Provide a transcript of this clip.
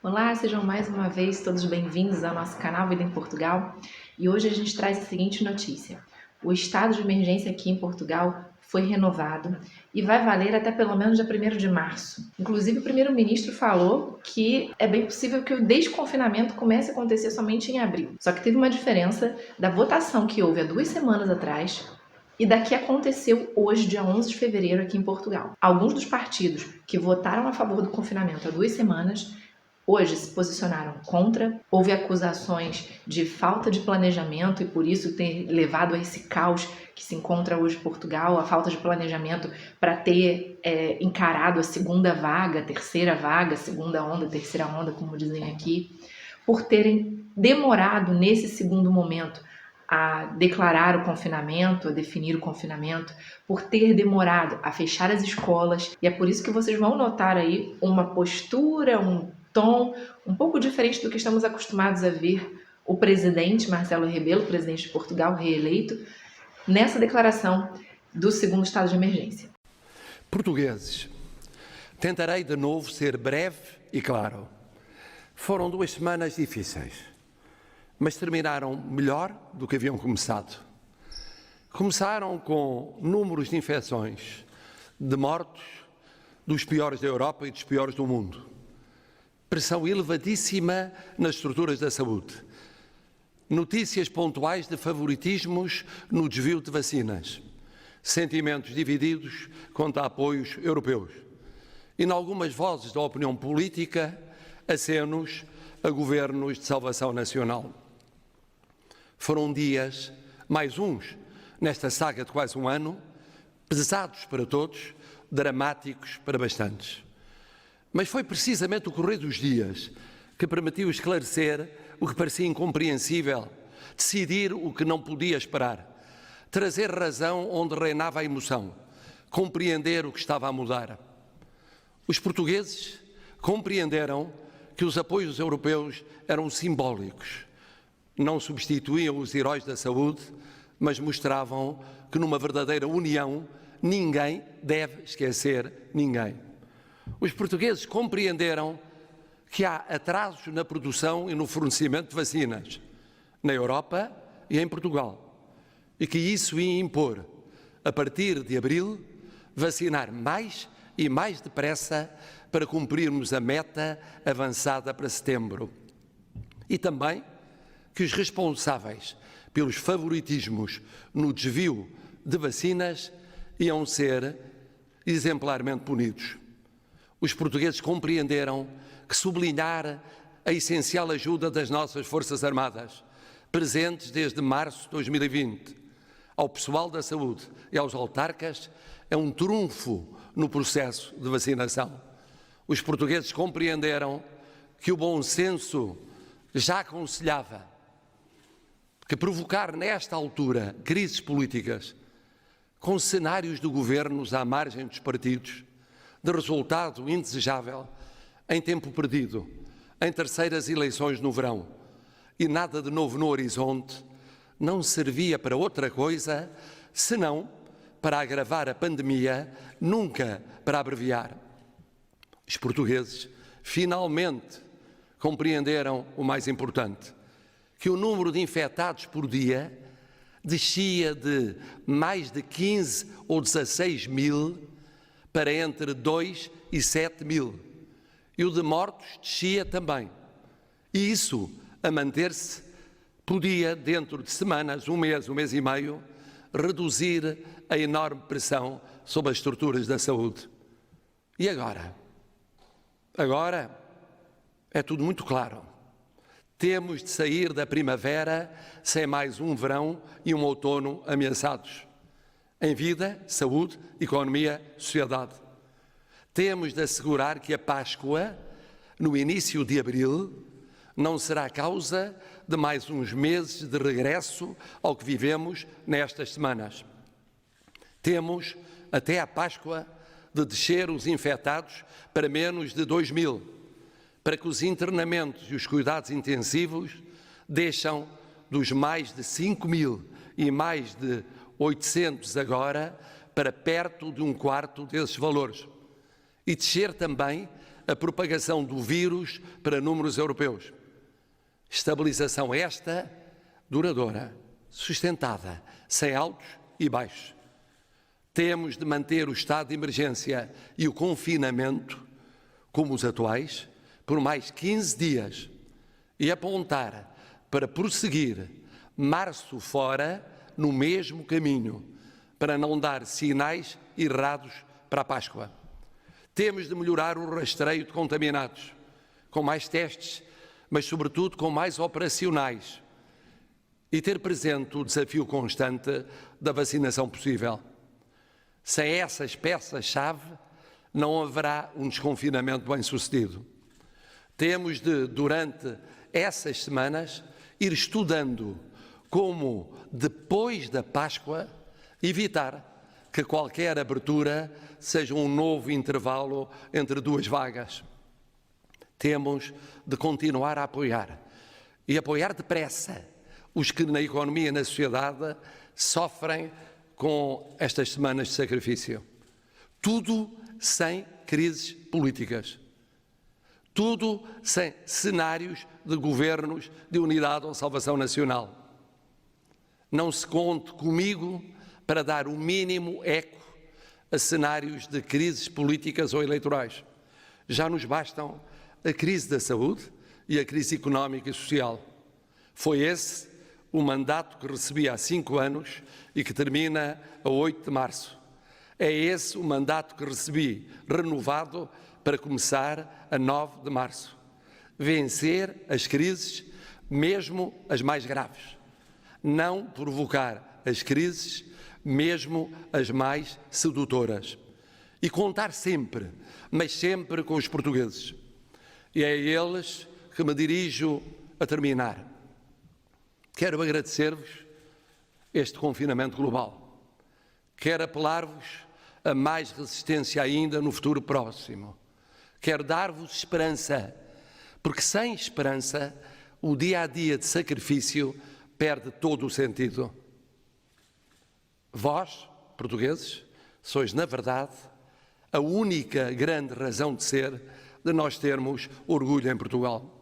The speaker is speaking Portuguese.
Olá, sejam mais uma vez todos bem-vindos ao nosso canal Vida em Portugal. E hoje a gente traz a seguinte notícia: o estado de emergência aqui em Portugal foi renovado e vai valer até pelo menos dia 1º de março. Inclusive, o primeiro-ministro falou que é bem possível que o desconfinamento comece a acontecer somente em abril. Só que teve uma diferença da votação que houve há 2 semanas atrás e da que aconteceu hoje, dia 11 de fevereiro, aqui em Portugal. Alguns dos partidos que votaram a favor do confinamento há 2 semanas hoje se posicionaram contra. Houve acusações de falta de planejamento e por isso ter levado a esse caos que se encontra hoje em Portugal, a falta de planejamento para ter encarado a segunda vaga, terceira vaga, segunda onda, terceira onda, como dizem aqui, por terem demorado nesse segundo momento a declarar o confinamento, a definir o confinamento, por ter demorado a fechar as escolas. E é por isso que vocês vão notar aí uma postura, um tom um pouco diferente do que estamos acostumados a ver o presidente Marcelo Rebelo, presidente de Portugal, reeleito, nessa declaração do segundo estado de emergência. Portugueses, tentarei de novo ser breve e claro. Foram 2 semanas difíceis, mas terminaram melhor do que haviam começado. Começaram com números de infecções, de mortos, dos piores da Europa e dos piores do mundo. Pressão elevadíssima nas estruturas da saúde. Notícias pontuais de favoritismos no desvio de vacinas. Sentimentos divididos quanto a apoios europeus. E, em algumas vozes da opinião política, acenos a governos de salvação nacional. Foram dias, mais uns, nesta saga de quase um ano, pesados para todos, dramáticos para bastantes. Mas foi precisamente o correr dos dias que permitiu esclarecer o que parecia incompreensível, decidir o que não podia esperar, trazer razão onde reinava a emoção, compreender o que estava a mudar. Os portugueses compreenderam que os apoios europeus eram simbólicos, não substituíam os heróis da saúde, mas mostravam que numa verdadeira união ninguém deve esquecer ninguém. Os portugueses compreenderam que há atrasos na produção e no fornecimento de vacinas na Europa e em Portugal e que isso ia impor, a partir de abril, vacinar mais e mais depressa para cumprirmos a meta avançada para setembro. E também que os responsáveis pelos favoritismos no desvio de vacinas iam ser exemplarmente punidos. Os portugueses compreenderam que sublinhar a essencial ajuda das nossas Forças Armadas, presentes desde março de 2020, ao pessoal da saúde e aos autarcas, é um trunfo no processo de vacinação. Os portugueses compreenderam que o bom senso já aconselhava que provocar nesta altura crises políticas com cenários de governos à margem dos partidos, de resultado indesejável, em tempo perdido, em terceiras eleições no verão e nada de novo no horizonte, não servia para outra coisa senão para agravar a pandemia, nunca para abreviar. Os portugueses finalmente compreenderam o mais importante, que o número de infectados por dia descia de mais de 15 ou 16 mil para entre 2 e 7 mil. E o de mortos descia também. E isso, a manter-se, podia, dentro de semanas, um mês e meio, reduzir a enorme pressão sobre as estruturas da saúde. E agora? Agora é tudo muito claro. Temos de sair da primavera sem mais um verão e um outono ameaçados. Em vida, saúde, economia, sociedade. Temos de assegurar que a Páscoa, no início de abril, não será causa de mais uns meses de regresso ao que vivemos nestas semanas. Temos, até à Páscoa, de descer os infectados para menos de 2 mil, para que os internamentos e os cuidados intensivos deixam dos mais de 5 mil e mais de 800 agora para perto de um quarto desses valores. E descer também a propagação do vírus para números europeus. Estabilização esta duradoura, sustentada, sem altos e baixos. Temos de manter o estado de emergência e o confinamento, como os atuais, por mais 15 dias e apontar para prosseguir março fora no mesmo caminho, para não dar sinais errados para a Páscoa. Temos de melhorar o rastreio de contaminados, com mais testes, mas sobretudo com mais operacionais, e ter presente o desafio constante da vacinação possível. Sem essas peças-chave, não haverá um desconfinamento bem-sucedido. Temos de, durante essas semanas, ir estudando como, depois da Páscoa, evitar que qualquer abertura seja um novo intervalo entre duas vagas. Temos de continuar a apoiar, e apoiar depressa, os que na economia e na sociedade sofrem com estas semanas de sacrifício. Tudo sem crises políticas. Tudo sem cenários de governos de unidade ou salvação nacional. Não se conte comigo para dar o mínimo eco a cenários de crises políticas ou eleitorais. Já nos bastam a crise da saúde e a crise económica e social. Foi esse o mandato que recebi há 5 anos e que termina a 8 de março. É esse o mandato que recebi renovado para começar a 9 de março. Vencer as crises, mesmo as mais graves. Não provocar as crises, mesmo as mais sedutoras. E contar sempre, mas sempre com os portugueses. E é a eles que me dirijo a terminar. Quero agradecer-vos este confinamento global. Quero apelar-vos a mais resistência ainda no futuro próximo. Quero dar-vos esperança, porque sem esperança o dia-a-dia de sacrifício perde todo o sentido. Vós, portugueses, sois, na verdade, a única grande razão de ser de nós termos orgulho em Portugal.